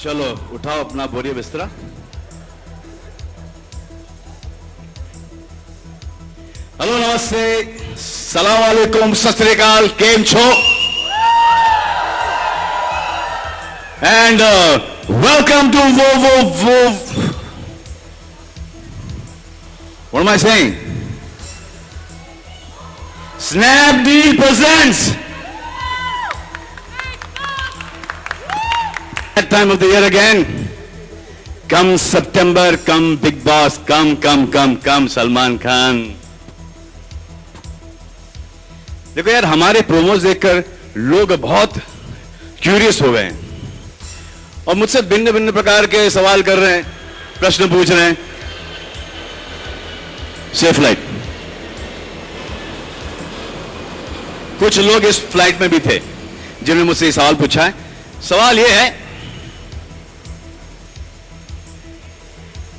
चलो उठाओ अपना बोरिया बिस्तरा। हेलो, नमस्ते, सलाम वालेकुम, सत श्री अकाल, केम छो, एंड वेलकम टू वो What am I saying? Snapdeal presents that time of the year again. Come September, come Big Boss, come Salman Khan. देखो यार, हमारे प्रोमोज देखकर लोग बहुत क्यूरियस हो गए हैं और मुझसे भिन्न भिन्न प्रकार के सवाल कर रहे हैं, प्रश्न पूछ रहे हैं। Safe flight. कुछ लोग इस फ्लाइट में भी थे जिन्होंने मुझसे सवाल पूछा है। सवाल यह है,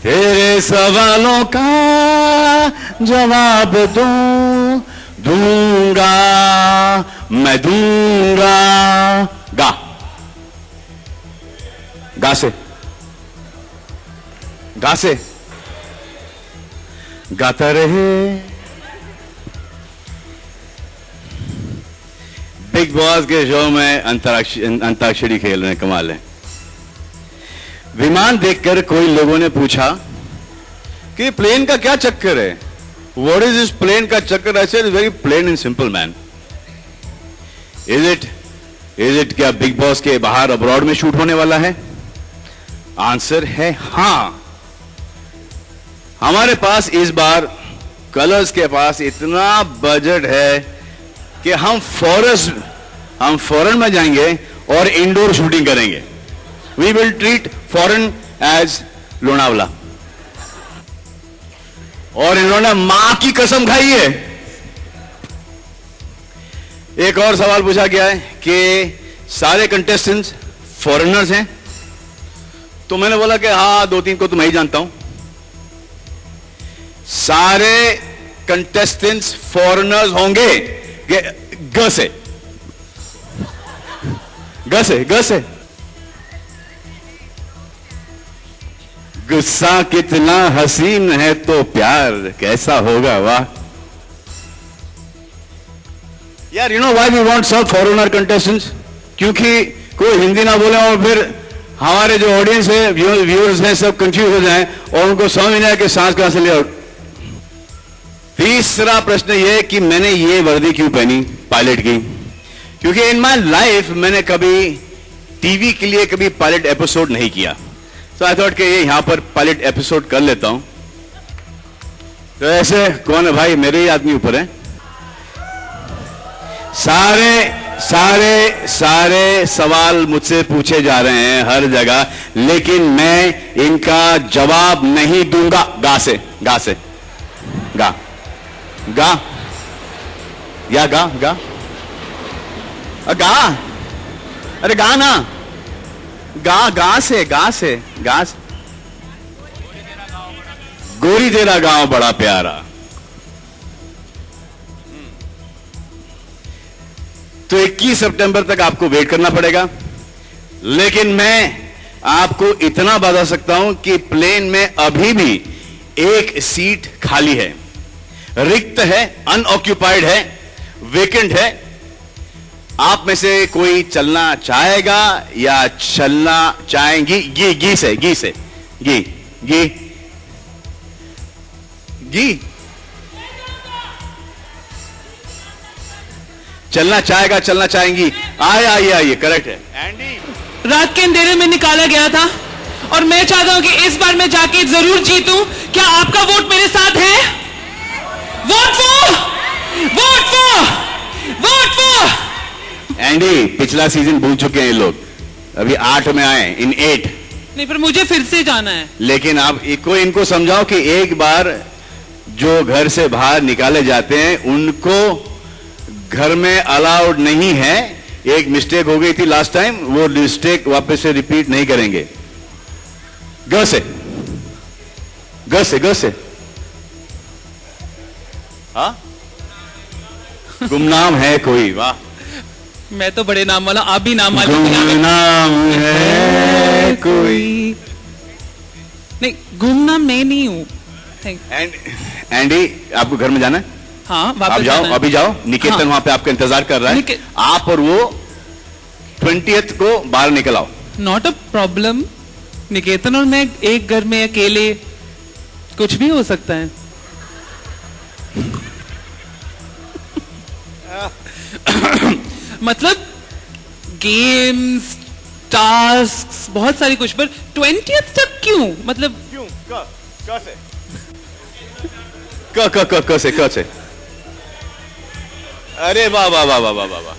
तेरे सवालों का जवाब दूंगा मैं दूंगा। गा से गाता रहे। बिग बॉस के शो में अंताक्षरी खेल रहे हैं, कमाल है। विमान देखकर कोई लोगों ने पूछा कि प्लेन का क्या चक्कर है, व्हाट इज दिस प्लेन का चक्कर। I said very plain and simple man. Is it क्या बिग बॉस के बाहर अब्रॉड में शूट होने वाला है? आंसर है हां। हमारे पास इस बार कलर्स के पास इतना बजट है कि हम फॉरेन में जाएंगे और इंडोर शूटिंग करेंगे। We will treat foreign as Lonavala. और इन्होंने मां की कसम खाई है। एक और सवाल पूछा गया है कि सारे कंटेस्टेंट्स फॉरेनर्स हैं, तो मैंने बोला कि हाँ, 2-3 को तो मैं ही जानता हूं। सारे कंटेस्टेंट्स फॉरेनर्स होंगे। ग से गुस्सा कितना हसीन है तो प्यार कैसा होगा, वाह यार। You know why we want some foreigner contestants? क्योंकि कोई हिंदी ना बोले और फिर हमारे जो ऑडियंस है, व्यूअर्स हैं, सब कंफ्यूज हो जाएं और उनको समझ नहीं आए कि सांस कहां से ले। तीसरा प्रश्न यह कि मैंने ये वर्दी क्यों पहनी पायलट की? क्योंकि इन माय लाइफ मैंने कभी टीवी के लिए कभी पायलट एपिसोड नहीं किया, तो आई थॉट कि ये यहां पर पायलट एपिसोड कर लेता हूं। तो ऐसे कौन है भाई, मेरे ही आदमी ऊपर है। सारे सवाल मुझसे पूछे जा रहे हैं हर जगह, लेकिन मैं इनका जवाब नहीं दूंगा। गा अरे गा ना, गा से गोरी तेरा गांव बड़ा प्यारा। तो 21 सितंबर तक आपको वेट करना पड़ेगा, लेकिन मैं आपको इतना बता सकता हूं कि प्लेन में अभी भी एक सीट खाली है, रिक्त है, अनऑक्यूपाइड है, वेकेंट है। आप में से कोई चलना चाहेगा या चलना चाहेंगी? गी से चलना चाहेगा, चलना चाहेंगी? आइए, करेक्ट है। एंडी, रात के अंधेरे में निकाला गया था और मैं चाहता हूं कि इस बार मैं जाके जरूर जीतूं। क्या आपका वोट मेरे साथ है? वोट एंडी, पिछला सीजन भूल चुके हैं लोग, अभी 8 में आए, इन 8 नहीं, पर मुझे फिर से जाना है। लेकिन आप इनको समझाओ कि एक बार जो घर से बाहर निकाले जाते हैं उनको घर में अलाउड नहीं है। एक मिस्टेक हो गई थी लास्ट टाइम, वो मिस्टेक वापस से रिपीट नहीं करेंगे। ग से हाँ, गुमनाम है कोई, वाह। मैं तो बड़े नाम वाला, आप भी नाम वाले हो, यहाँ पे- गुमनाम है कोई। नहीं, गुमनाम मैं नहीं हूँ। एंडी, आपको घर में जाना है? हाँ, आप वापस जाओ, जाना है। अभी जाओ। निकेतन हाँ। वहां पे आपका इंतजार कर रहा है। आप और वो 20th को बाहर निकल आओ। Not a problem. निकेतन और मैं एक घर में अकेले, कुछ भी हो सकता है। मतलब गेम्स, टास्क, बहुत सारी कुछ, पर 20th तक क्यों? मतलब क्यों? क से। अरे वाह वाह वाह वाह वाह वाह वाह।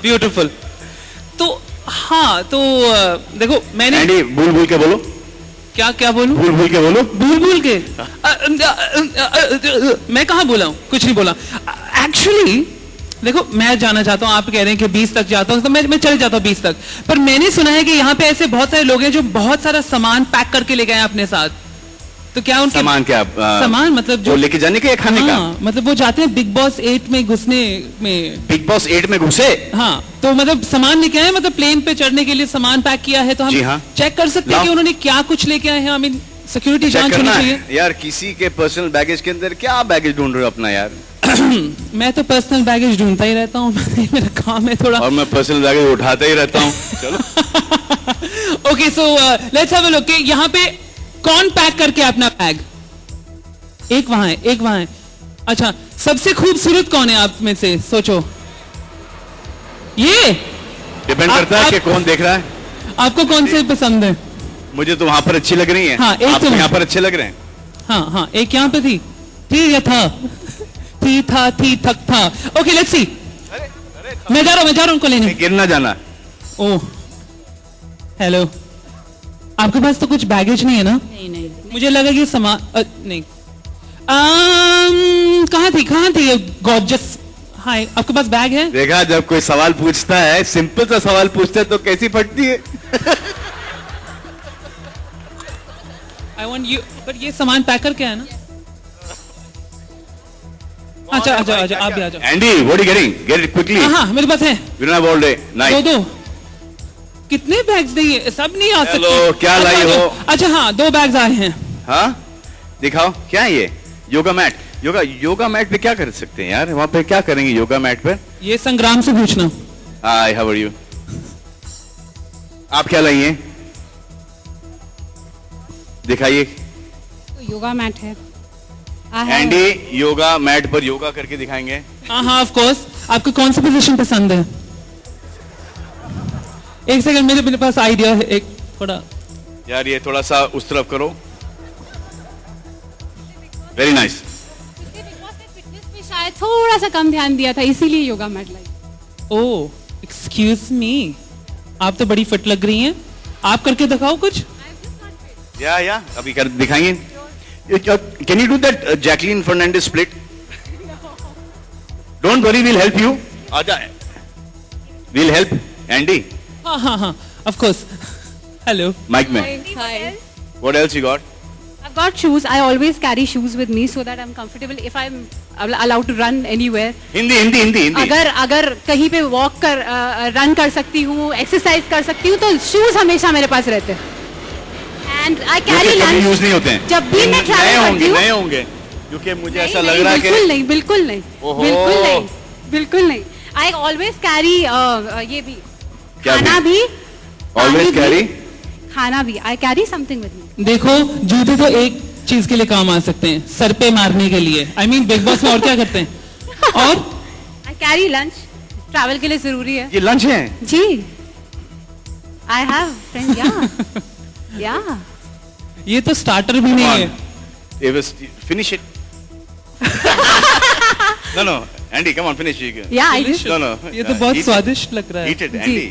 ब्यूटीफुल। तो हाँ, तो देखो मैंने एंडी, भूल भूल के बोलो। क्या बोलूं? भूल भूल के बोलो। भूल के मैं कहाँ बोला हूँ? कुछ नहीं बोला। एक्चुअली देखो, मैं जाना चाहता हूँ, आप कह रहे हैं कि 20 तक जाता हूँ, तो मैं चले जाता हूँ 20 तक। पर मैंने सुना है कि यहाँ पे ऐसे बहुत सारे लोग हैं जो बहुत सारा सामान पैक करके ले गए हैं अपने साथ। तो क्या उनके सामान क्या? सामान मतलब जो वो लेके जाने के या खाने का? हाँ, मतलब वो जाते हैं बिग बॉस 8 में घुसने में। बिग बॉस 8 में घुसे? हाँ, तो मतलब सामान लेके आए, मतलब प्लेन पे चढ़ने के लिए सामान पैक किया है, तो हम जी हाँ। चेक कर सकते हैं कि उन्होंने क्या कुछ लेके आए हैं। आई मीन सिक्योरिटी चेक जांच होनी करना चाहिए। है यार। किसी के पर्सनल बैगेज के अंदर क्या बैगेज ढूंढ रहे हो अपना यार? मैं तो पर्सनल बैगेज ढूंढता ही रहता हूँ। मेरा काम है थोड़ा। और मैं पर्सनल बैगेज उठाता ही रहता हूँ। चलो। Okay, so let's have a look. यहाँ पे कौन पैक करके अपना बैग? एक वहां है, एक वहां है। अच्छा, सबसे खूबसूरत कौन है आप में से? सोचो। ये डिपेंड करता है कि कौन देख रहा है। आपको कौन से पसंद है? मुझे तो वहां पर अच्छी लग रही है। हाँ, एक आपको तो- यहाँ पर अच्छे लग रहे हैं। हाँ हाँ, एक यहाँ पे थी या था? थी थक था। Okay, let's see. मैं जा रहा हूँ उनको लेने। गिरना जाना। ओह, हेलो। आपके पास तो कुछ बैगेज नहीं है ना? नहीं। मुझे लगा कि नहीं। कहाँ थी गॉर्जस? हाय, आपके पास बैग है? देखा, जब कोई सवाल पूछता है, सिंपल सा सवाल पूछता है तो कैसी फटती है। आई वांट यू, बट ये सामान पैक करके है ना? अच्छा, आप भी आ जाओ। Andy, what are you getting? Get it quickly. हाँ, मेरे पास है। We don't have all day night. दो कितने बैग्स नहीं? सब नहीं आ सकते। हेलो, क्या अच्छा, लाई हो? अच्छा हाँ, 2 बैग्स आए हैं। हाँ, दिखाओ क्या है ये? योगा मैट। योगा मैट पे क्या कर सकते हैं यार? वहां पे क्या करेंगे योगा मैट पे? ये संग्राम से पूछना। हाय, हाउ आर यू? आप क्या लाई हैं? दिखाइए। तो योगा मैट है। एंडी योगा मैट पर योगा करके दिखाएंगे। हाँ, ऑफ कोर्स। आपको कौन सा पोजीशन पसंद है? एक सेकंड, मेरे पास आइडिया है एक थोड़ा। यार ये थोड़ा सा उस तरफ करो। Very nice. फिटनेस पे शायद थोड़ा सा कम ध्यान दिया था, इसीलिए योगा मैट लाई। ओह, एक्सक्यूज मी, आप तो बड़ी फिट लग रही हैं। आप करके दिखाओ कुछ। या अभी कर दिखाएंगे। Can you do that Jacqueline Fernandez split? Don't worry, will help you. आजा, विल हेल्प एंडी। हाँ, ऑफ कोर्स। हेलो। माइक में। Hi. What else you got? I've got shoes. I always carry shoes with me so that I'm comfortable if I'm allowed to run anywhere. Hindi. अगर कहीं पे walk कर run कर सकती हूँ, exercise कर सकती हूँ, तो शूज हमेशा मेरे पास रहते हैं। And I carry lunch. Use नहीं होते हैं। जब भी मैं ट्रैवल करती हूँ। नए होंगे क्योंकि मुझे ऐसा नहीं, लग रहा है कि बिल्कुल नहीं। ओहो। बिल्कुल नहीं। आई ऑलवेज कैरी ये भी, क्या खाना भी, ऑलवेज पानी भी, कैरी। खाना भी। I carry something with me. देखो, जूते तो एक चीज के लिए काम आ सकते हैं, सर पे मारने के लिए। आई मीन बिग बॉस में और क्या करते हैं? और आई कैरी लंच, ट्रैवल के लिए जरूरी है। ये लंच है? जी, आई हैव फ्रेंड। या ये तो स्टार्टर भी नहीं है। It was finish it. No, Andy, come on, finish it. या आई Delicious. No. ये तो बहुत स्वादिष्ट लग रहा है। Eat it, Andy.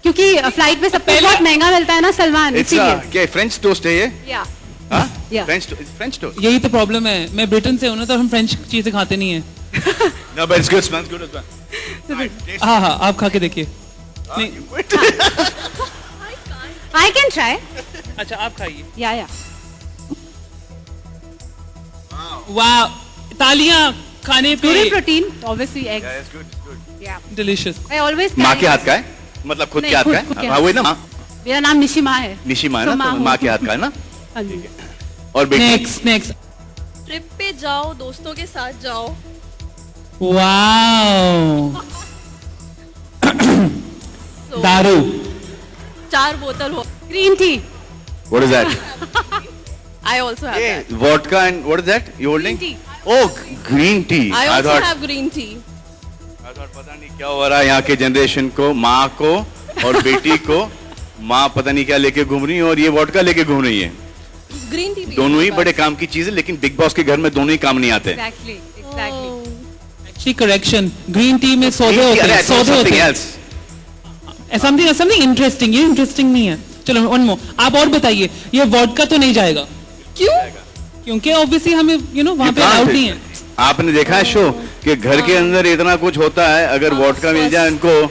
क्योंकि फ्लाइट पे सब कुछ बहुत महंगा मिलता है ना सलमान, It's इसीलिए। क्या फ्रेंच टोस्ट है ये? या हाँ? Yeah. French toast. यही तो प्रॉब्लम है। मैं ब्रिटेन से हूं ना, तो हम फ्रेंच चीजें खाते नहीं है। No, but it's good. Smells good as well. हाँ, आप खा के देखिए। नहीं, आई कैन ट्राई। अच्छा आप खाइए। या वाह, तालियां खाने Pure पे protein, obviously eggs. Yeah. Delicious. I always माँ carry- के हाथ का है, मतलब खुद नहीं, के हाथ खुद का के है। हाथ। हाँ वही ना, माँ मेरा नाम निशिमा है। निशिमा है तो ना, माँ तो हूँ। माँ के हाथ का है ना। हाँ जी। और बेटी नेक्स्ट ट्रिप पे जाओ, दोस्तों के साथ जाओ, वाओ तो दारू 4 बोतल हो। Green tea. What is that? I also have that. Vodka and what is that you holding? Green oh green tea. I also have green tea. पता नहीं क्या हो रहा है यहाँ के जनरेशन को, माँ को और बेटी को। माँ पता नहीं क्या लेके घूम रही है और ये वोडका लेके घूम रही है। Green tea भी दोनों ही है बड़े बस। काम की चीज है, लेकिन बिग बॉस के घर में दोनों ही काम नहीं आते। Exactly. Exactly. Oh. Actually correction, green tea में सोडे होते अरे, हैं, I thought सोडे होते something हैं। else. समथिंग इंटरेस्टिंग, ये इंटरेस्टिंग नहीं है। चलो वन मोर, आप और बताइए, ये वोडका तो नहीं जाएगा क्यों? क्योंकि ऑब्वियसली हमें वहाँ You पे can't. अलाउड नहीं है। आपने देखा है शो कि घर के अंदर इतना कुछ होता है, अगर वोडका मिल जाए इनको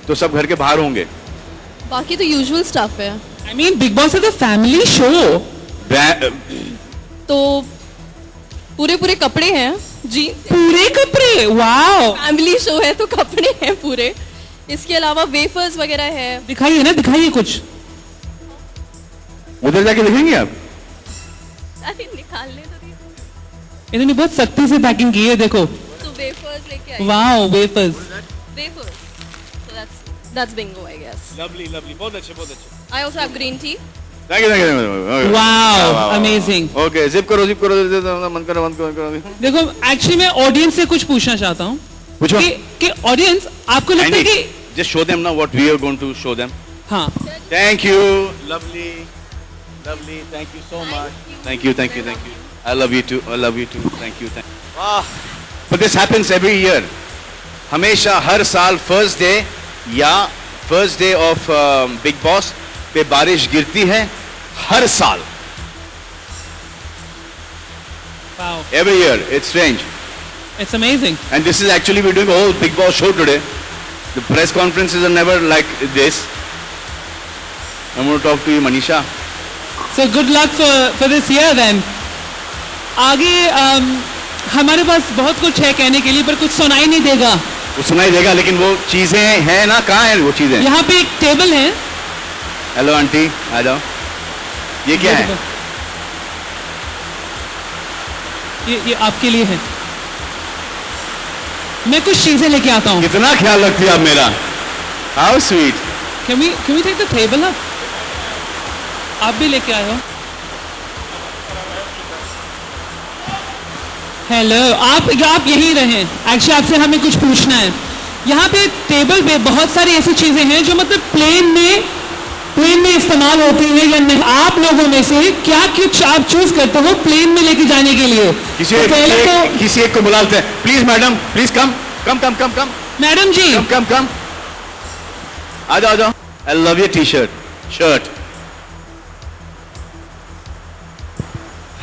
तो सब घर के बाहर होंगे। बाकी तो यूजुअल स्टफ है। I mean big boss is a family show. तो पूरे कपड़े हैं जी, पूरे कपड़े, वाओ। फैमिली शो है तो कपड़े हैं पूरे। इसके अलावा वेफर्स वगैरह है। दिखाइए ना, दिखाइए कुछ। उधर जाके देखेंगे आप। अरे निकालने तो नहीं। इन्होंने बहुत सख्ती से पैकिंग की है, देखो। तो वेफर्स लेके आई। Wow wafers. Wafers. So that's bingo I guess. Lovely lovely, बहुत अच्छे बहुत अच्छे। I also have green tea. Thank you. Wow amazing. Okay zip करो मन करो बंद करो। देखो एक्चुअली मैं ऑडियंस से कुछ पूछना चाहता हूँ पूछो। कि ऑडियंस आपको लगता है कि just show them now what we are going to show them. हाँ Thank you, lovely, lovely. Thank you so much. Thank you. I love you too. Thank you. Wow. But this happens every year. हमेशा हर साल first day या first day of big boss पे बारिश गिरती है, हर साल। Wow Every year. It's strange. It's amazing. And this is actually we're doing a whole Big Boss show today. The press conferences are never like this. I'm going to talk to you, Manisha. So good luck for this year then. आगे हमारे पास बहुत कुछ है कहने के लिए, पर कुछ सुनाई नहीं देगा। वो सुनाई देगा, लेकिन वो चीजें हैं ना, कहाँ हैं वो चीजें? यहाँ पे एक टेबल है। हेलो आंटी, आ जाओ। ये क्या है? ये आपके लिए है। मैं कुछ चीजें लेके आता हूँ। कितना ख्याल रखती है आप मेरा। How sweet. Can we take the table up? आप भी लेके आए हो। हेलो, आप यहीं रहें। एक्चुअली आपसे हमें कुछ पूछना है। यहाँ पे टेबल पे बहुत सारी ऐसी चीजें हैं जो मतलब प्लेन में इस्तेमाल होती हैं या नहीं। आप लोगों में से क्या कुछ आप चूज करते हो प्लेन में लेके जाने के लिए? किसी तो एक, पहले तो किसी एक को बुलाते हैं। Please madam, please come. Madam जी, कम। आ जाओ। I love your t-shirt, shirt.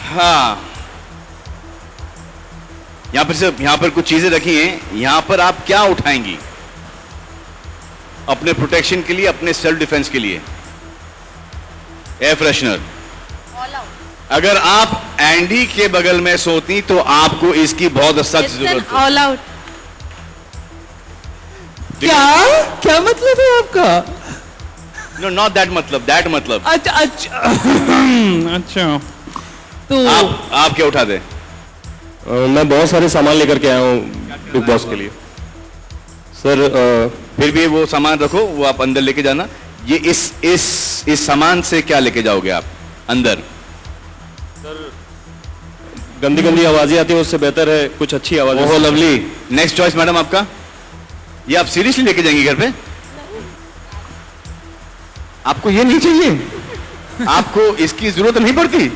हाँ, यहाँ पर कुछ चीजें रखी हैं। यहाँ पर आप क्या उठाएंगी अपने प्रोटेक्शन के लिए, अपने सेल्फ डिफेंस के लिए? Air freshener. अगर आप एंडी के बगल में सोती तो आपको इसकी बहुत सख्त जरूरत है। All out. क्या मतलब है आपका? नो नॉट दैट मतलब। अच्छा तो आप क्या उठा दे? मैं बहुत सारे सामान लेकर के आया हूँ बिग बॉस के लिए सर। फिर भी वो सामान रखो, वो आप अंदर लेके जाना। ये इस सामान से क्या लेके जाओगे आप अंदर? गंदी आवाजें आती हैं, उससे बेहतर है कुछ अच्छी आवाजें। ओहो लवली। नेक्स्ट चॉइस मैडम आपका। ये आप सीरियसली लेके जाएंगे घर पे? आपको ये नहीं चाहिए? आपको इसकी जरूरत नहीं पड़ती?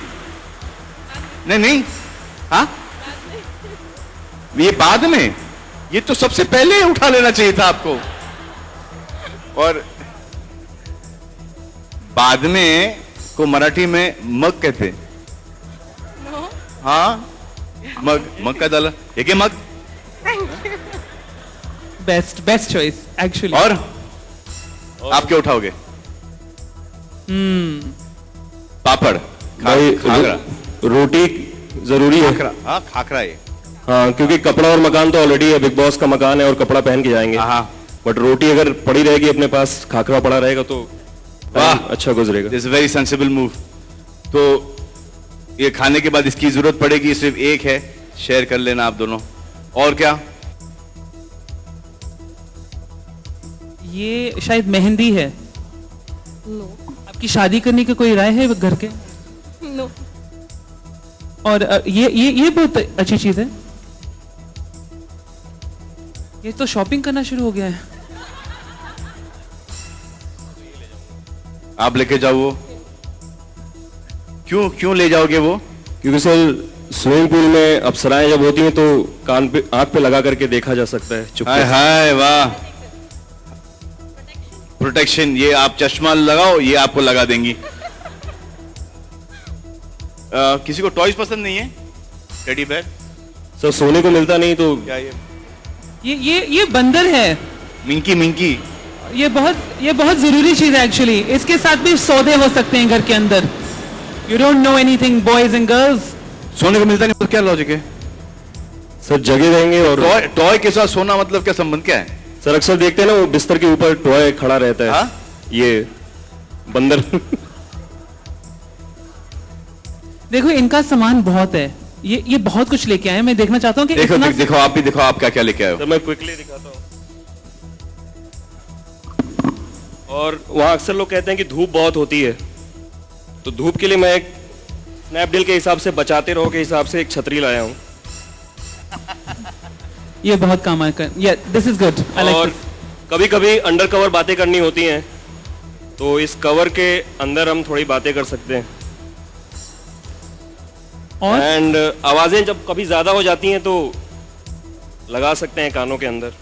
नहीं। हाँ, ये बाद में, ये तो सबसे पहले उठा लेना चाहिए था आपको। और बाद में को मराठी में मग कहते। हाँ, मग का डाला। एक मग। Best choice actually. और आप क्या उठाओगे? पापड़, भाई खाखरा। रोटी जरूरी है। खाखरा, हाँ खाखरा। ये हाँ, क्योंकि कपड़ा और मकान तो ऑलरेडी है, बिग बॉस का मकान है और कपड़ा पहन के जाएंगे। हाँ। बट रोटी अगर पड़ी रहेगी अपने पास, खाखरा पड़ा रहेगा तो वाह, अच्छा गुजरेगा। This very sensible move. तो ये खाने के बाद इसकी जरूरत पड़ेगी, सिर्फ एक है, शेयर कर लेना आप दोनों। और क्या? ये शायद मेहंदी है। नो आपकी शादी करने की कोई राय है घर के? नो और ये बहुत अच्छी चीज है। ये तो शॉपिंग करना शुरू हो गया है। आप लेके जाओ वो। क्यों ले जाओगे वो? क्योंकि सर स्विमिंग पूल में अप्सराएं जब होती हैं तो कान पे, आंख पे लगा करके देखा जा सकता है चुपके हाय से। हाय, वाह, प्रोटेक्शन। ये आप चश्मा लगाओ, ये आपको लगा देंगी। किसी को टॉयज पसंद नहीं है? Teddy bear? सर सोने को मिलता नहीं तो क्या ये बंदर है। मिंकी मिंकी? ये बहुत जरूरी चीज है एक्चुअली। इसके साथ भी सौदे हो सकते हैं घर के अंदर। You don't know anything boys and girls. सोने को मिलता नहीं तो क्या लॉजिक है? सर जगे रहेंगे। और टॉय के साथ सोना मतलब क्या संबंध क्या है? सर अक्सर देखते हैं ना, वो बिस्तर के ऊपर टॉय खड़ा रहता है। हाँ? ये बंदर। देखो इनका सामान बहुत है। ये बहुत कुछ लेके आए हैं। मैं देखना चाहता हूँ कि देखो इतना देखो, आप भी देखो, आप क्या क्या लेके आए हो। सर मैं क्विकली दिखाता हूँ। और वहाँ अक्सर लोग कहते हैं कि धूप बहुत होती है, तो धूप के लिए मैं एक स्नैपडील के हिसाब से बचाते रहो के हिसाब से एक छतरी लाया हूँ। ये बहुत काम आएगा। या दिस इज गुड। आई और लाइक कभी कभी अंडर कवर बातें करनी होती हैं, तो इस कवर के अंदर हम थोड़ी बातें कर सकते हैं। और एंड आवाजें जब कभी ज्यादा हो जाती हैं तो लगा सकते हैं कानों के अंदर।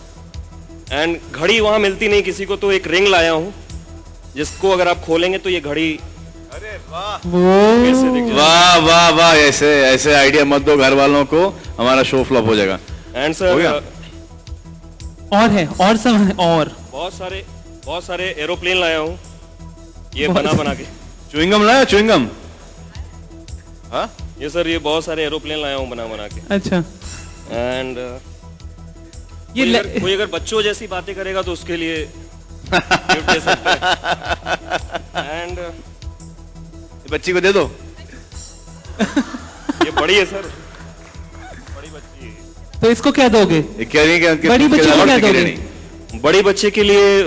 एंड घड़ी वहां मिलती नहीं किसी को, तो एक रिंग लाया हूं जिसको अगर आप खोलेंगे तो ये घड़ी कैसे दिख जाए। वाह वाह वाह, ऐसे ऐसे आइडिया मत दो घर वालों को, हमारा शो फ्लॉप हो जाएगा। एंड हो गया? सर और है और सामान है और बहुत सारे एरोप्लेन लाया हूं, ये बना के। च्युइंगम लाया? च्युइंगम? हाँ, ये सर, ये बहुत सारे एरोप्लेन लाया हूं बना के। अच्छा एंड ये कोई अगर बच्चों जैसी बातें करेगा तो उसके लिए गिफ्ट दे सकते हैं। एंड बच्ची को दे दो। ये बड़ी है सर, बड़ी बच्ची है। तो इसको क्या दोगे? ये कह रही है कि उनके बड़ी खुद के बच्ची को अलावा क्या किसी के लिए दोगे? नहीं। बड़ी बच्चे के लिए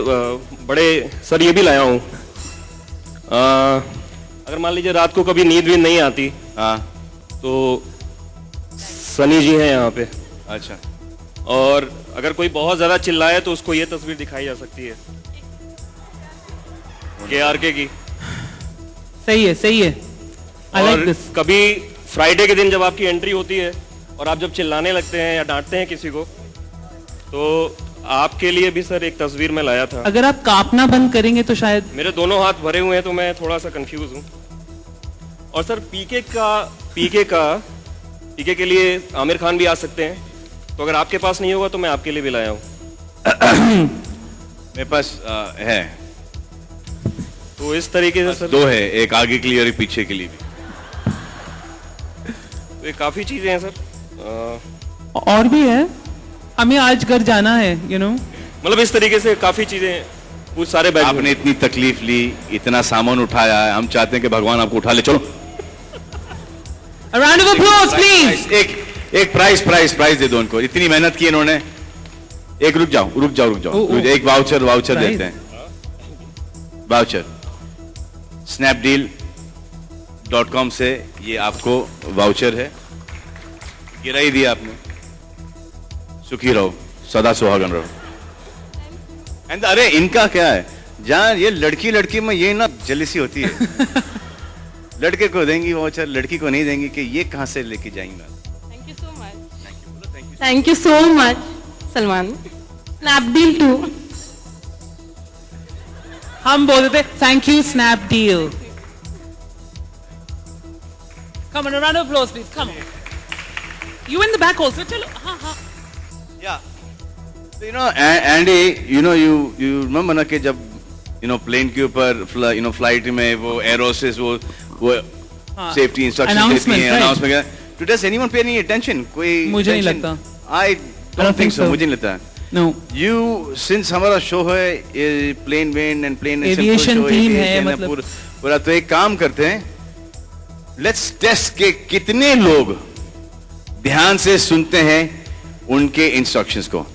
बड़े सर ये भी लाया हूँ। अगर मान लीजिए रात को कभी नींद भी नहीं आती, हाँ, तो सनी जी हैं यहाँ पे। अच्छा। और अगर कोई बहुत ज्यादा चिल्लाए तो उसको ये तस्वीर दिखाई जा सकती है KRK की। सही है सही है। आई लाइक और दिस। कभी फ्राइडे के दिन जब आपकी एंट्री होती है और आप जब चिल्लाने लगते हैं या डांटते हैं किसी को, तो आपके लिए भी सर एक तस्वीर मैं लाया था। अगर आप कांपना बंद करेंगे तो शायद। मेरे दोनों हाथ भरे हुए हैं तो मैं थोड़ा सा कंफ्यूज हूँ। और सर पीके के लिए आमिर खान भी आ सकते हैं, तो अगर आपके पास नहीं होगा तो मैं आपके लिए भी लाया हूँ। मेरे पास है, तो इस तरीके से सर दो है, एक आगे के लिए और एक पीछे के लिए भी। तो ये काफी चीजें हैं सर। और भी है। हमें आज घर जाना है यू नो। मतलब इस तरीके से काफी चीजें, कुछ सारे बैग आपने इतनी तकलीफ ली, इतना सामान उठाया है, हम चाहते हैं कि भगवान आपको उठा ले। चलो A round of applause, please. एक प्राइस दे दो उनको, इतनी मेहनत की इन्होंने। एक रुक जाओ, एक वाउचर Prize. देते हैं। वाउचर snapdeal.com से ये आपको वाउचर है, गिरा ही दिया आपने। सुखी रहो, सदा सुहागन रहो। एंड अरे इनका क्या है, जहाँ ये लड़की में ये ना जेलसी होती है। लड़के को देंगी वाउचर, लड़की को नहीं देंगी, कि ये कहाँ से लेके जाएंगे। Thank you so much. Thank you so much Salman. Snapdeal too. हम बोल देते thank you Snapdeal. Come on, a round of applause, please. Come on. You in the back also. चलो हाँ हाँ। Yeah. So, you know, Andy, you remember ना कि जब plane के ऊपर फ्लाइट में वो एरोसिस वो हाँ. सेफ्टी इंस्ट्रक्शन देती Announcement, है, right. Announcement. Does anyone pay any attention? कोई मुझे नहीं attention? लगता। I don't think so. मुझे नहीं लगता। No. You since हमारा शो है ये plane van and plane Aviation theme है, मतलब। पूरा तो एक काम करते हैं, लेट्स टेस्ट के कितने लोग ध्यान से सुनते हैं उनके इंस्ट्रक्शंस को।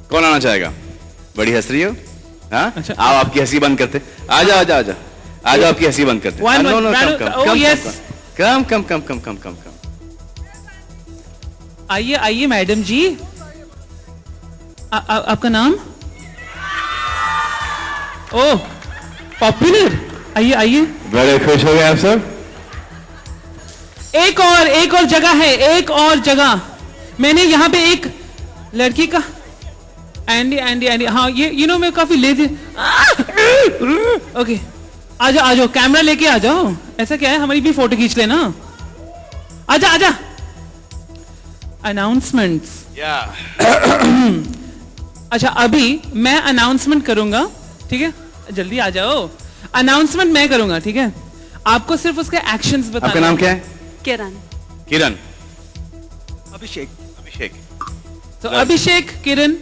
कौन आना चाहेगा? बड़ी हंस रही हो? हाँ? अच्छा। आओ आपकी हंसी बंद करते। आजा आजा आजा आजा आपकी हंसी बंद करते। One, नो नो one, कम oh, yes. कम कम कम कम कम कम कम। आइए आइए मैडम जी, आपका नाम? ओह पॉपुलर, आइए आइए। बड़े खुश हो गए आप सब। एक और जगह है, एक और जगह। मैंने यहाँ पे एक लड़की का एंडी एंडी एंडी, हाँ ये यू नो मैं काफी लेजी। ओके आ जाओ कैमरा लेके आ जाओ। ऐसा क्या है, हमारी भी फोटो खींच लेना। आजा आजा। अनाउंसमेंट्स। अच्छा अभी मैं अनाउंसमेंट करूंगा, ठीक है? जल्दी आ जाओ। अनाउंसमेंट मैं करूंगा, ठीक है? आपको सिर्फ उसके एक्शंस बताना। आपका नाम क्या है? किरण। किरण। अभिषेक। अभिषेक। तो अभिषेक, किरण,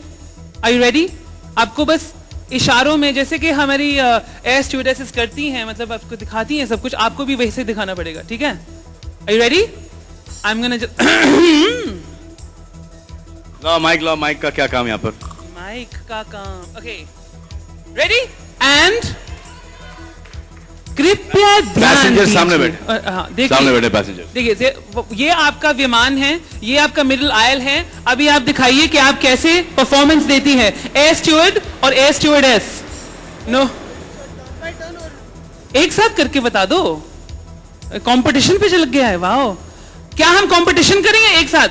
आर यू रेडी? आपको बस इशारों में, जैसे कि हमारी एयर स्टूडेंट्स करती हैं, मतलब आपको दिखाती हैं सब कुछ, आपको भी वैसे दिखाना पड़ेगा, ठीक है? Are you ready? I am gonna लो माइक का क्या काम यहाँ पर? माइक का काम। ओके रेडी एंड कृपया ध्यान पैसेंजर दीजिए। सामने बैठे। हाँ देखिए, सामने बैठे पैसेंजर। देखिए ये आपका विमान है, ये आपका मिडिल आयल है। अभी आप दिखाइए कि आप कैसे परफॉर्मेंस देती है एयर स्टूवर्ड और एयर स्टूवर्डेस। नो एक साथ करके बता दो। कंपटीशन पे चल गया है। वाह, क्या हम कंपटीशन करेंगे एक साथ?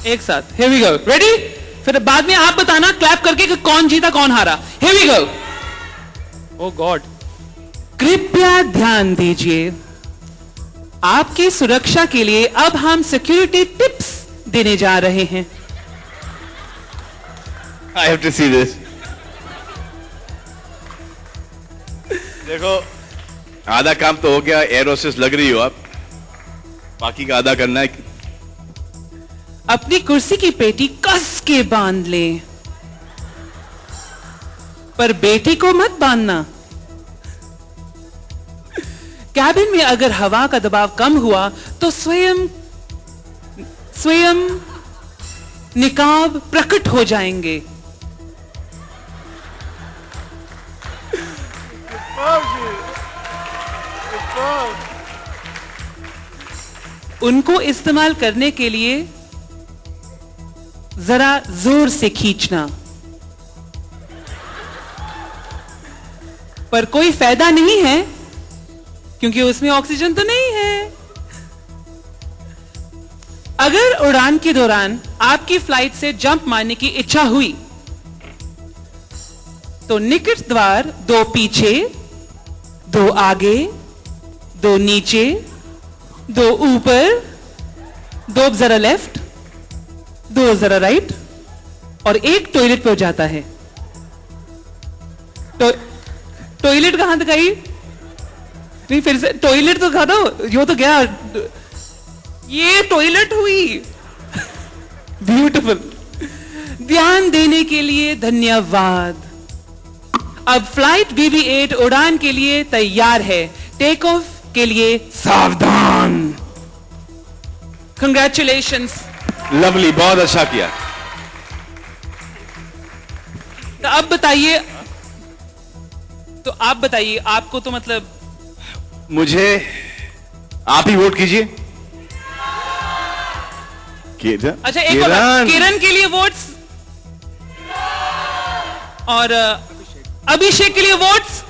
एक साथ। Here we go. Ready? फिर बाद में आप बताना क्लैप करके कि कौन जीता कौन हारा। Here we go. Oh God. कृपया ध्यान दीजिए, आपकी सुरक्षा के लिए अब हम सिक्योरिटी टिप्स देने जा रहे हैं। I have to see this. देखो आधा काम तो हो गया, एयर होस्टेस लग रही हो आप, बाकी का आधा करना है। अपनी कुर्सी की पेटी कस के बांध लें, पर बेटी को मत बांधना। कैबिन में अगर हवा का दबाव कम हुआ तो स्वयं निकाब प्रकट हो जाएंगे। उनको इस्तेमाल करने के लिए जरा जोर से खींचना, पर कोई फायदा नहीं है क्योंकि उसमें ऑक्सीजन तो नहीं है। अगर उड़ान के दौरान आपकी फ्लाइट से जंप मारने की इच्छा हुई तो निकट द्वार 2 पीछे, 2 आगे, 2 नीचे, 2 ऊपर, 2 जरा लेफ्ट, 2 जरा राइट और 1 टॉयलेट पे हो जाता है। टॉयलेट कहां दिखाई? नहीं फिर से टॉयलेट तो दिखा दो। यो तो गया, ये टॉयलेट हुई। ब्यूटीफुल। ध्यान देने के लिए धन्यवाद। अब फ्लाइट BB-8 उड़ान के लिए तैयार है। टेक ऑफ के लिए सावधान। कंग्रेचुलेशंस। लवली, बहुत अच्छा किया। तो अब बताइए, तो आप बताइए, आपको तो मतलब मुझे आप ही वोट कीजिए। अच्छा एक और बात, किरण के लिए वोट्स और अभिषेक के लिए वोट्स।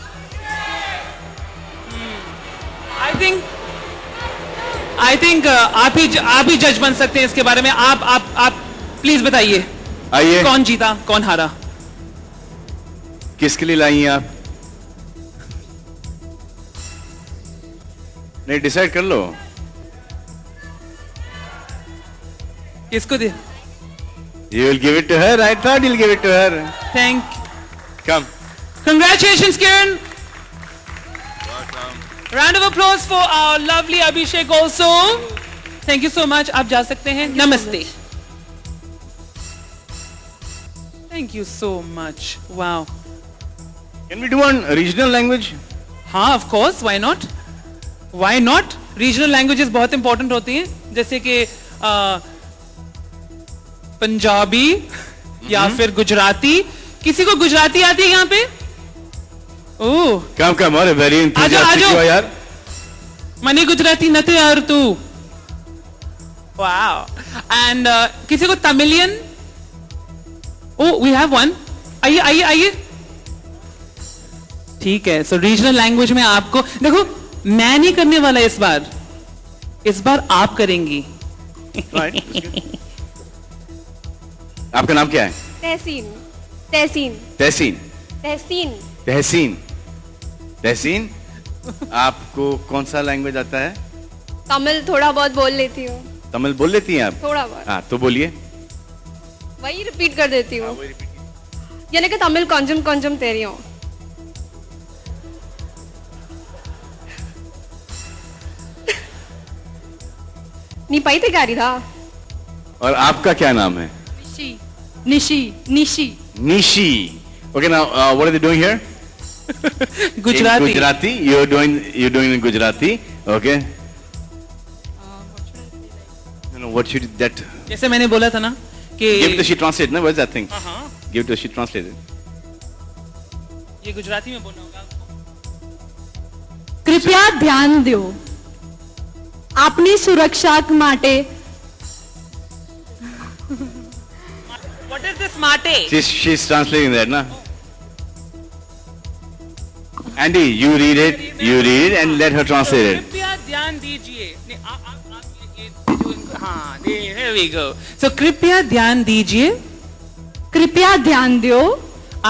आई थिंक आप ही जज बन सकते हैं इसके बारे में। आप प्लीज बताइए, आइए, कौन जीता कौन हारा? किसके लिए लाई हैं आप? नहीं, डिसाइड कर लो। किसको दे? You will give it to her. I thought you'll give it to her. Thank. Come. Congratulations, Kiran. Round of applause for our lovely Abhishek also. Thank you so much. आप जा सकते हैं. Namaste. Thank you so much. Wow. Can we do one regional language? हाँ, of course. Why not? Why not? Regional languages बहुत important होती हैं. जैसे कि पंजाबी या फिर गुजराती. किसी को गुजराती आती है यहाँ पे? ओह. Come, अरे very enthusiastic आजो. हो यार. मने गुजराती नते यार तू. Wow. And किसी को Tamilian? Oh, we have one. आइए. ठीक है. So regional language में आपको देखो मैं नहीं करने वाला इस बार आप करेंगी. Right. आपका नाम क्या है? तहसीन. आपको कौन सा लैंग्वेज आता है? तमिल थोड़ा बहुत बोल लेती हूँ. तमिल बोल लेती हैं आप? थोड़ा बहुत. हाँ तो बोलिए. वही रिपीट कर देती हूँ. यानी कि तमिल கொஞ்சம் தெரியும். நீ பைத்தியக்காரி था. और आपका क्या नाम है? Nishi. Nishi. Okay, now what are they doing here? Gujarati. In Gujarati. You're doing in Gujarati. Okay. No, what should that? जैसे मैंने बोला था ना कि Give to she translate. No, what's that thing? Give to she translate. ये गुजराती में बोलना होगा आपको. कृपया ध्यान दो. આપની સુરક્ષા માટે. What is this mate? She's translating that, na? Andy, you read it and let her translate it. कृपया ध्यान दीजिए. नहीं, आप ये हाँ, here we go. So कृपया ध्यान दीजिए. कृपया ध्यान दो.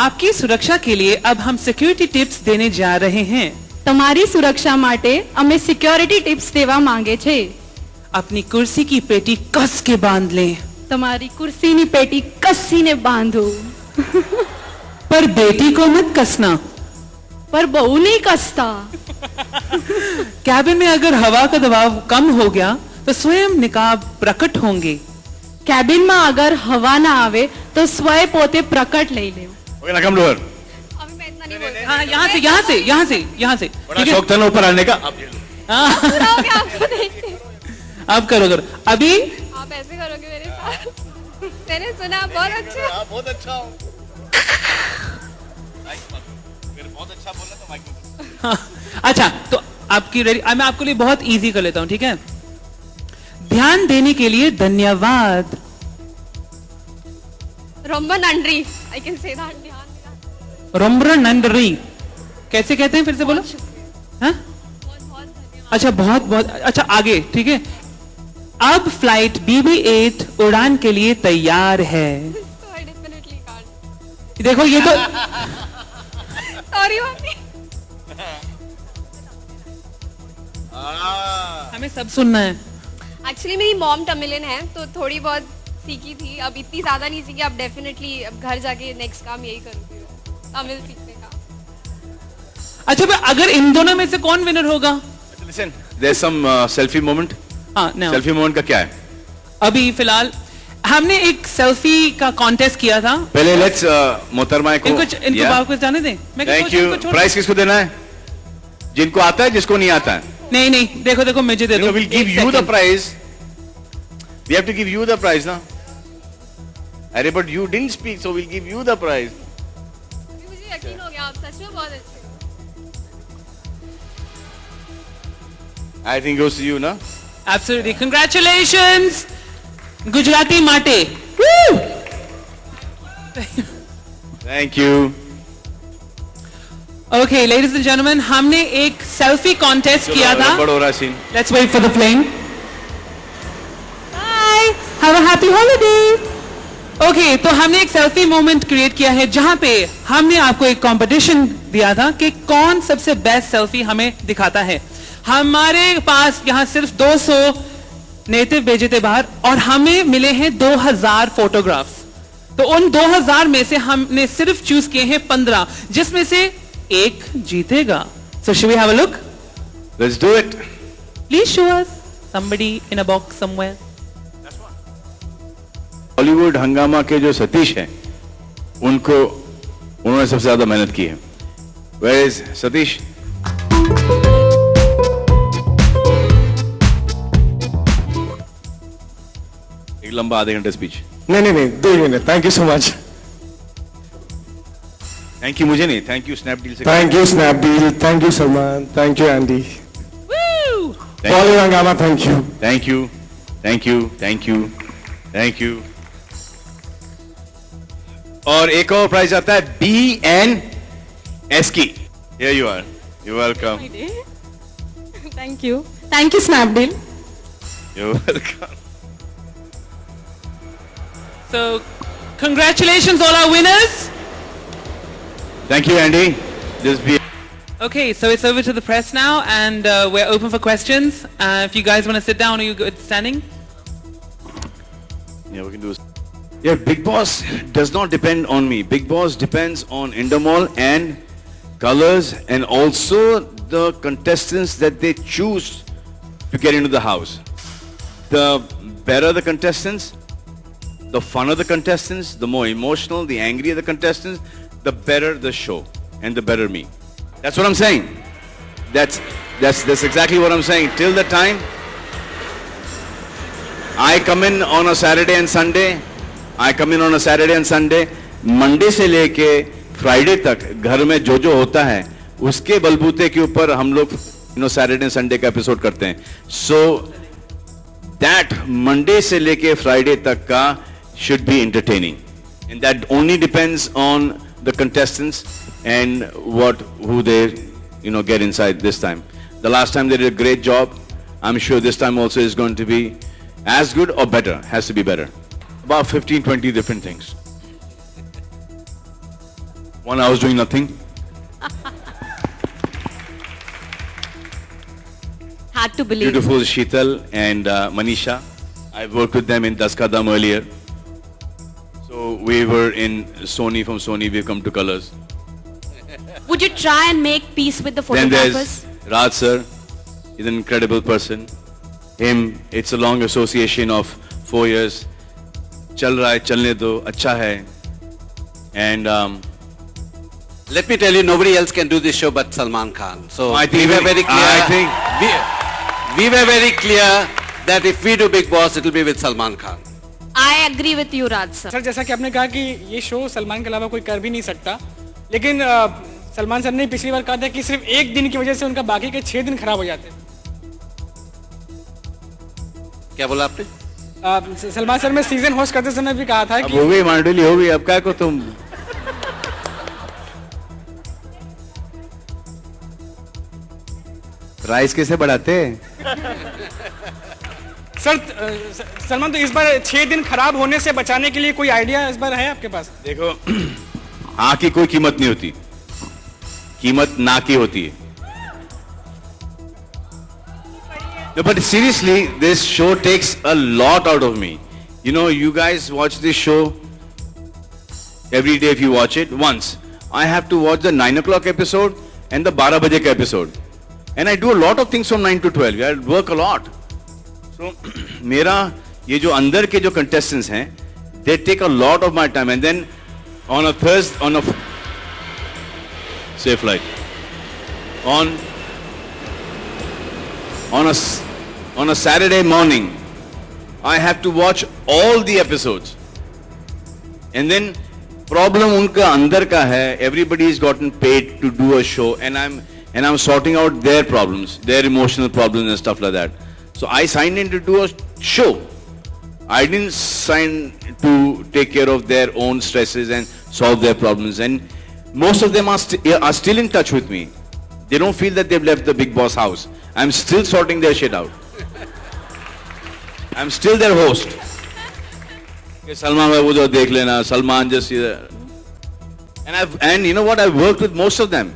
आपकी सुरक्षा के लिए अब हम सिक्योरिटी टिप्स देने जा रहे हैं. તમારી સુરક્ષા માટે અમે સિક્યોરિટી ટિપ્સ દેવા માંગે છે. अपनी कुर्सी की पेटी कस के बांध लें. તમારી કુર્સીની પેટી કસીને બાંધો. पर बेटी को मत कसना. पर બહુ નહીં કસતા. कैबिन में अगर हवा का दबाव कम हो गया तो स्वयं निकाब प्रकट होंगे. કેબિનમાં અગર હવા ના આવે તો સ્વયં પોતે પ્રકટ લઈ લેવું. Okay, now come to her. अभी मैं इतना नहीं बोलती. हाँ, यहाँ से. बड़ा शौक था ना ऊपर आने का. अब हाँ, पूरा हो गया आपको देख के. अब करो. अभी आप ऐसे करोगे मेरे साथ. मैंने सुना आप बहुत अच्छे. बहुत अच्छा हूँ. बहुत अच्छा बोला तो माइक में. हाँ, अच्छा तो आपकी रेडी. मैं आपके लिए बहुत इजी कर लेता हूँ. ठीक है. ध्यान देने के लिए धन्यवाद. ரொம்ப நன்றி. I can say that. रोम्ब्रा नंदरी. कैसे कहते हैं फिर से बोलो. हाँ? अच्छा बहुत अच्छा आगे. ठीक है. अब फ्लाइट BB-8 उड़ान के लिए तैयार है. So I definitely can't. देखो ये तो Sorry मम्मी. हमें सब सुनना है. एक्चुअली मेरी मॉम तमिलियन है तो थोड़ी बहुत सीखी थी. अब इतनी ज्यादा नहीं सीखी. अब डेफिनेटली अब घर जाके नेक्स्ट काम यही करूंगी तमिल सीखने का. अच्छा पर अगर इन दोनों में से कौन विनर होगा? Listen, there's some selfie moment. हाँ, no. Selfie moment का क्या है? अभी फिलहाल हमने एक सेल्फी का कॉन्टेस्ट किया था. पहले लेट्स मोहतरमा को इनको वापस जाने दें. मैं थैंक यू. प्राइस किसको देना है? जिनको आता है, जिसको नहीं आता है. नहीं देखो मुझे दे दो. We'll give you the prize. We have to give you the prize, ना? अरे but you didn't speak, so we'll give you the prize. मुझे यकीन हो गया आप सच में बहुत अच्छे हो. I think goes to you, ना? Absolutely. Congratulations. Gujarati Mate. Woo! Thank you. Okay, ladies and gentlemen, हमने एक सेल्फी कॉन्टेस्ट किया था. बड़ा हो रहा scene. Let's wait for the plane. Bye. Have a happy holiday. Okay, तो हमने एक सेल्फी मोमेंट क्रिएट किया है जहां पे हमने आपको एक कंपटीशन दिया था कि कौन सबसे बेस्ट सेल्फी हमें दिखाता है. हमारे पास यहाँ सिर्फ 200 नेटिव भेजे थे बाहर और हमें मिले हैं 2000 फोटोग्राफ्स. तो उन 2000 में से हमने सिर्फ चूज किए हैं 15 जिसमें से एक जीतेगा. So should we have a look? Let's do it. Please show us somebody in a box somewhere. Bollywood हंगामा के जो सतीश हैं उन्होंने सबसे ज्यादा मेहनत की है. Where is Satish? एक लंबा आधे घंटे स्पीच. नहीं 2 minute. Thank you so much. Thank you मुझे नहीं, थैंक यू स्नैपडील से. Thank you Snapdeal. Thank you Salman. Thank you Andy. Woo! Bollywood Hungama. Thank you. Thank you, thank you, thank you, thank you. और एक और प्राइज आता है BNS की. Here you are. You're welcome. Thank you. Thank you, Snapdeal. You're welcome. So, congratulations, all our winners. Thank you, Andy. Just be. Okay, so it's over to the press now, and we're open for questions. If you guys want to sit down, or you good standing? Yeah, we can do. Yeah, Big Boss does not depend on me. Big Boss depends on Endemol and Colors, and also the contestants that they choose to get into the house. The better the contestants, the funner the contestants, the more emotional, the angrier the contestants, the better the show and the better me. That's what I'm saying. That's exactly what I'm saying. Till the time I come in on a Saturday and Sunday, Monday से लेके Friday तक घर में जो होता है उसके बलबूते के ऊपर हम लोग Saturday and Sunday का एपिसोड करते हैं. So that Monday से लेके Friday तक का should be entertaining, and that only depends on the contestants and who they get inside this time. The last time they did a great job. I'm sure this time also is going to be as good or better. Has to be better. About 15-20 different things. One I was doing nothing. Hard to believe. Beautiful Sheetal and Manisha. I worked with them in Das Ka Dam earlier. So we were in Sony. From Sony we've come to Colors. Would you try and make peace with the Then photographers? there's Raj sir. He's an incredible person. Him, it's a long association of 4 years. चल रहा है, चलने दो, अच्छा है. And let me tell you, nobody else can do this show but Salman Khan. So I think we were very clear. I think we were very clear that if we do Big Boss, it will be with Salman Khan. I agree with you, Raj sir. Sir जैसा कि आपने कहा कि ये show Salman के अलावा कोई कर भी नहीं सकता, लेकिन सलमान सर ने पिछली बार कहा था कि सिर्फ एक दिन की वजह से उनका बाकी के 6 दिन खराब हो जाते हैं. क्या बोला आपने? सलमान सर ने सीजन होस्ट करते समय भी कहा था अब कि हो गई मांडली हो गई, अब क्या को तुम. राइस कैसे बढ़ाते हैं? सर सलमान तो इस बार 6 दिन खराब होने से बचाने के लिए कोई आइडिया इस बार है आपके पास? देखो, हाँ की कोई कीमत नहीं होती, कीमत ना की होती है. No, but seriously, this show takes a lot out of me. You guys watch this show every day if you watch it once. I have to watch the 9 o'clock episode and the 12 baje ka episode. And I do a lot of things from 9 to 12. I work a lot. So, मेरा ये जो अंदर के जो contestants हैं, they take a lot of my time. And then on a Thursday, safe flight. On a Saturday morning, I have to watch all the episodes. And then problem unka andar ka hai, everybody's gotten paid to do a show, and I'm sorting out their problems, their emotional problems and stuff like that. So I signed in to do a show. I didn't sign to take care of their own stresses and solve their problems. And most of them are still in touch with me. They don't feel that they've left the Big Boss house. I'm still sorting their shit out. I'm still their host. Salman bhai wo jo dekh lena, Salman just and you know what, I've worked with most of them.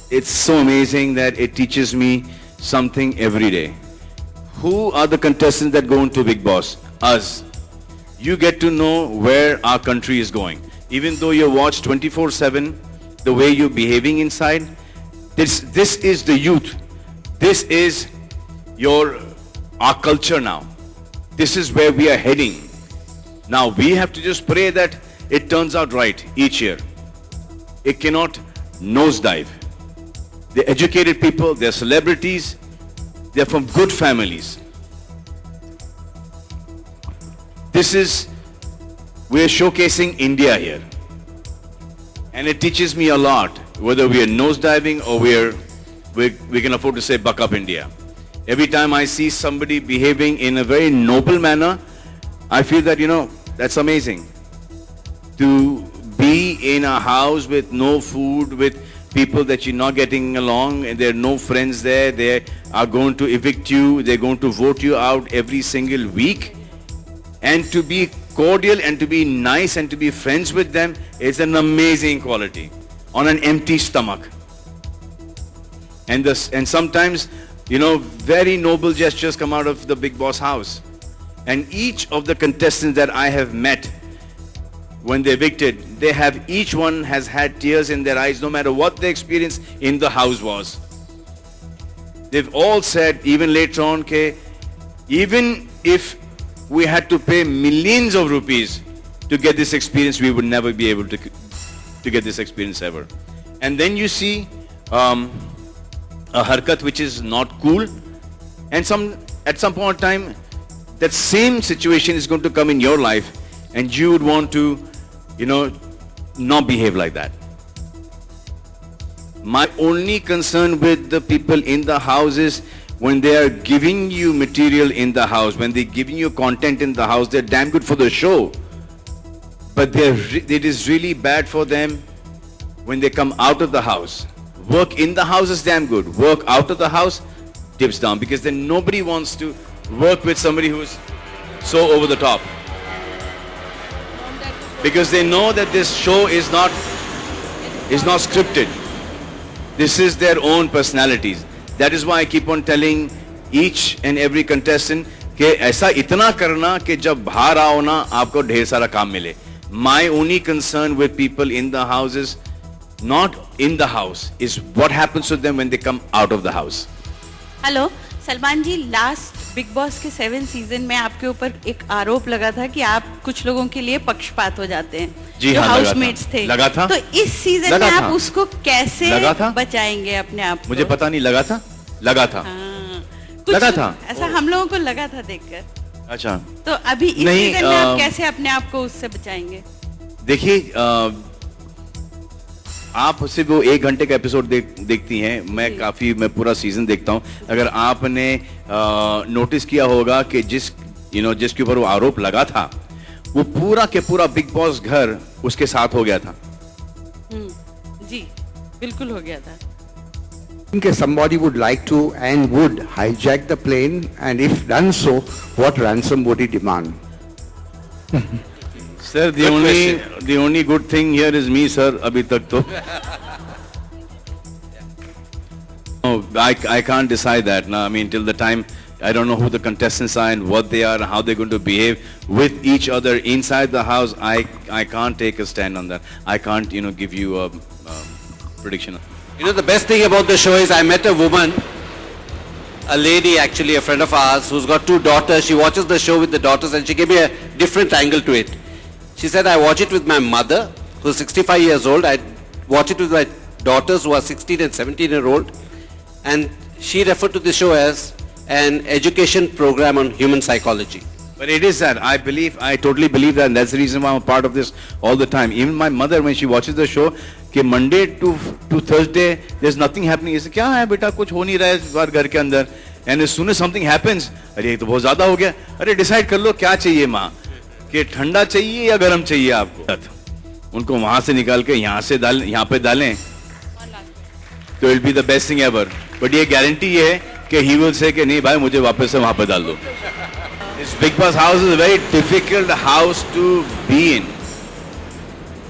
It's so amazing that it teaches me something every day. Who are the contestants that go into Big Boss? Us. You get to know where our country is going. Even though you're watched 24/7, the way you're behaving inside. This is the youth. This is our culture now. This is where we are heading. Now we have to just pray that it turns out right each year. It cannot nosedive. They're educated people, they're celebrities, they're from good families. We're showcasing India here. And it teaches me a lot, whether we are nosediving or we can afford to say buck up India. Every time I see somebody behaving in a very noble manner, I feel that, that's amazing. To be in a house with no food, with people that you're not getting along, and there are no friends there, they are going to evict you, they're going to vote you out every single week. And to be cordial and to be nice and to be friends with them is an amazing quality on an empty stomach. And sometimes, very noble gestures come out of the Bigg Boss house. And each of the contestants that I have met, when they're evicted, each one has had tears in their eyes, no matter what the experience in the house was. They've all said, even later on, even if we had to pay millions of rupees to get this experience, we would never be able to get this experience ever. And then you see a harkat which is not cool, and at some point in time, that same situation is going to come in your life, and you would want to, not behave like that. My only concern with the people in the house is when they are giving you material in the house, when they're giving you content in the house, they're damn good for the show. But it is really bad for them when they come out of the house. Work in the house is damn good. Work out of the house dips down, because then nobody wants to work with somebody who's so over the top. Because they know that this show is not scripted. This is their own personalities. That is why I keep on telling each and every contestant कि ऐसा इतना करना कि जब बाहर आओ ना आपको ढेर सारा काम मिले. My only concern with people in the house is not in the house, is what happens to them when they come out of the house. Hello Salman ji, last Bigg Boss के 7 सीजन में आपके ऊपर एक आरोप लगा था कि आप कुछ लोगों के लिए पक्षपात हो जाते हैं, जी जो हाँ, हाउसमेट्स थे. लगा था. तो इस सीजन लगा में था. आप उसको कैसे लगा था. बचाएंगे अपने आप को? मुझे पता नहीं, लगा था. हाँ, लगा था. ऐसा हम लोगों को लगा था देखकर. अच्छा. तो अभी इस सीजन में आप कैसे अपने आप को उससे बचाएंगे? देखिए, आप सिर्फ वो 1 घंटे का एपिसोड देखती हैं. मैं पूरा सीजन देखता हूँ. अगर आपने नोटिस किया होगा कि जिसके ऊपर वो आरोप लगा था, वो पूरा के पूरा बिग बॉस घर उसके साथ हो गया था. जी बिल्कुल हो गया था. think somebody would like to and would hijack the plane, and if done so, what ransom would he demand? Sir, the only good thing here is me, sir. Abhi tak to. No, I can't decide that. No, I mean, till the time I don't know who the contestants are and what they are and how they're going to behave with each other inside the house. I can't take a stand on that. I can't, give you a prediction. The best thing about the show is I met a woman, a lady actually, a friend of ours, who's got 2 daughters. She watches the show with the daughters, and she gave me a different angle to it. She said, I watch it with my mother, who's 65 years old. I watch it with my daughters, who are 16 and 17-year-old. And she referred to the show as an education program on human psychology. But it is that. I totally believe that, and that's the reason why I'm a part of this all the time. Even my mother, when she watches the show, कि Monday to Thursday, there's nothing happening. She says, क्या है बेटा, कुछ हो नहीं रहा है इस बार घर के अंदर. And as soon as something happens, अरे ये तो बहुत ज़्यादा हो गया. अरे decide कर लो क्या चाहिए माँ, कि ठंडा चाहिए या गर्म चाहिए आपको. उनको वहाँ से निकाल के यहाँ पे डालें, तो it'll be the best thing ever. But ये guarantee ये है कि he will say कि नहीं भाई मुझे वापस से वहाँ पे डाल दो. This Bigg Boss house is a very difficult house to be in.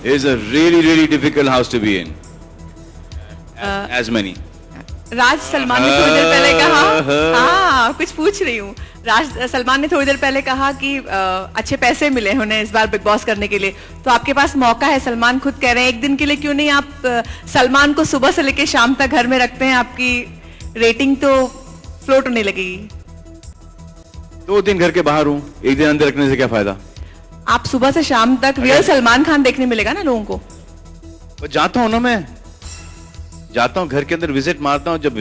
It is a really, really difficult house to be in. As many. राज सलमान ने थोड़ी देर पहले कहा, हाँ कुछ पूछ रही हूँ, सलमान ने थोड़ी देर पहले कहा कि अच्छे पैसे मिले उन्हें इस बार बिग बॉस करने के लिए, तो आपके पास मौका है, सलमान खुद कह रहे हैं एक दिन के लिए क्यों नहीं आप सलमान को सुबह से लेकर शाम तक घर में रखते हैं, आपकी रेटिंग तो फ्लोट होने लगेगी। 2 दिन घर के बाहर हूँ, 1 दिन अंदर रखने से क्या फायदा? आप सुबह से शाम तक रियल सलमान खान देखने मिलेगा ना लोगों को। तो जाता हूँ ना, मैं जाता हूँ घर के अंदर, विजिट मारता हूँ, जब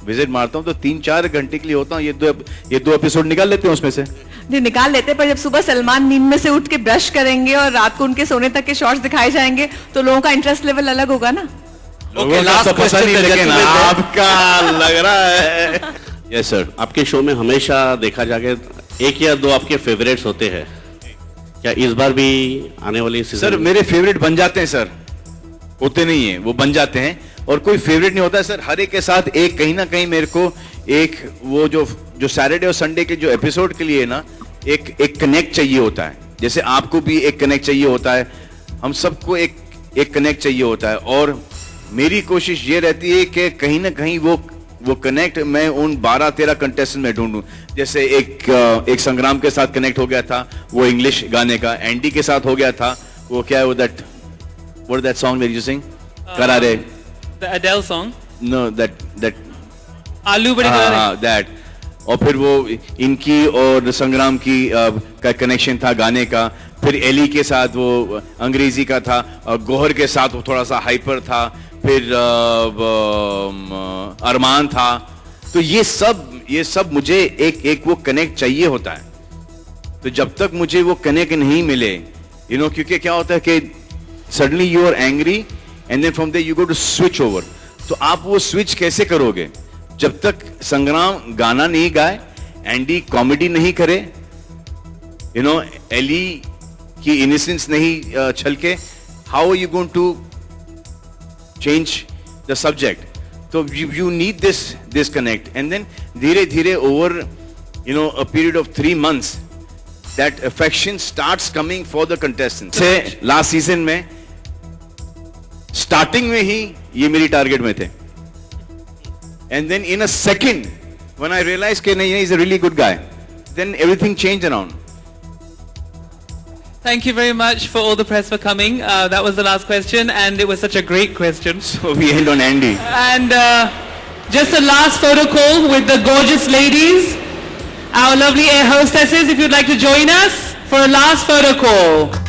विजिट मारता हूँ तो 3-4 घंटे के लिए होता हूँ, ये दो एपिसोड निकाल लेते हैं उसमें से। जी निकाल लेते, पर जब सुबह सलमान नींद में से उठ के ब्रश करेंगे और रात को उनके सोने तक के शॉट्स दिखाए जाएंगे तो लोगों का इंटरेस्ट लेवल अलग होगा ना। लोगों का तो पता नहीं, लेकिन आपका लग रहा है। Yes sir. आपके शो में हमेशा देखा जाके 1 या 2 आपके फेवरेट्स होते हैं, क्या इस बार भी आने वाली सीजन? सर मेरे फेवरेट बन जाते हैं सर, होते नहीं है, वो बन जाते हैं, और कोई फेवरेट नहीं होता है सर। हर एक के साथ एक कहीं ना कहीं मेरे को एक वो जो सैटरडे और संडे के जो एपिसोड के लिए ना एक कनेक्ट चाहिए होता है, जैसे आपको भी एक कनेक्ट चाहिए होता है, हम सबको एक कनेक्ट चाहिए होता है, और मेरी कोशिश ये रहती है कि कहीं ना कहीं वो कनेक्ट मैं उन 12-13 कंटेस्टेंट में ढूंढूं। जैसे एक संग्राम के साथ कनेक्ट हो गया था, वो इंग्लिश गाने का, एंडी के साथ हो गया था, वो क्या है वो that song that you sing? Karare. The Adele song? No, that आलू बड़ी करारे. that. और फिर वो इनकी और संग्राम की का कनेक्शन था गाने का, फिर एली के साथ वो अंग्रेजी का था, और गोहर के साथ वो थोड़ा सा हाइपर था, फिर अरमान था। तो ये सब मुझे एक वो कनेक्ट चाहिए होता है। तो जब तक मुझे वो कनेक्ट नहीं मिले, क्योंकि क्या होता है कि suddenly you are angry and then from there you go to switch over, तो आप वो स्विच कैसे करोगे जब तक संग्राम गाना नहीं गाए, एंडी कॉमेडी नहीं करे, एली की इनोसेंस नहीं छलके, how are you going to change the subject? तो you need this connect, and then धीरे धीरे over a period of 3 months that affection starts coming for the contestants. से लास्ट सीजन में स्टार्टिंग में ही ये मेरी टारगेट में थे, and then in a second when I realized कि नहीं, he's a really good guy, then everything changed around. Thank you very much for all the press for coming. That was the last question, and it was such a great question. So we end on Andy. And just a last photo call with the gorgeous ladies, our lovely air hostesses. If you'd like to join us for a last photo call.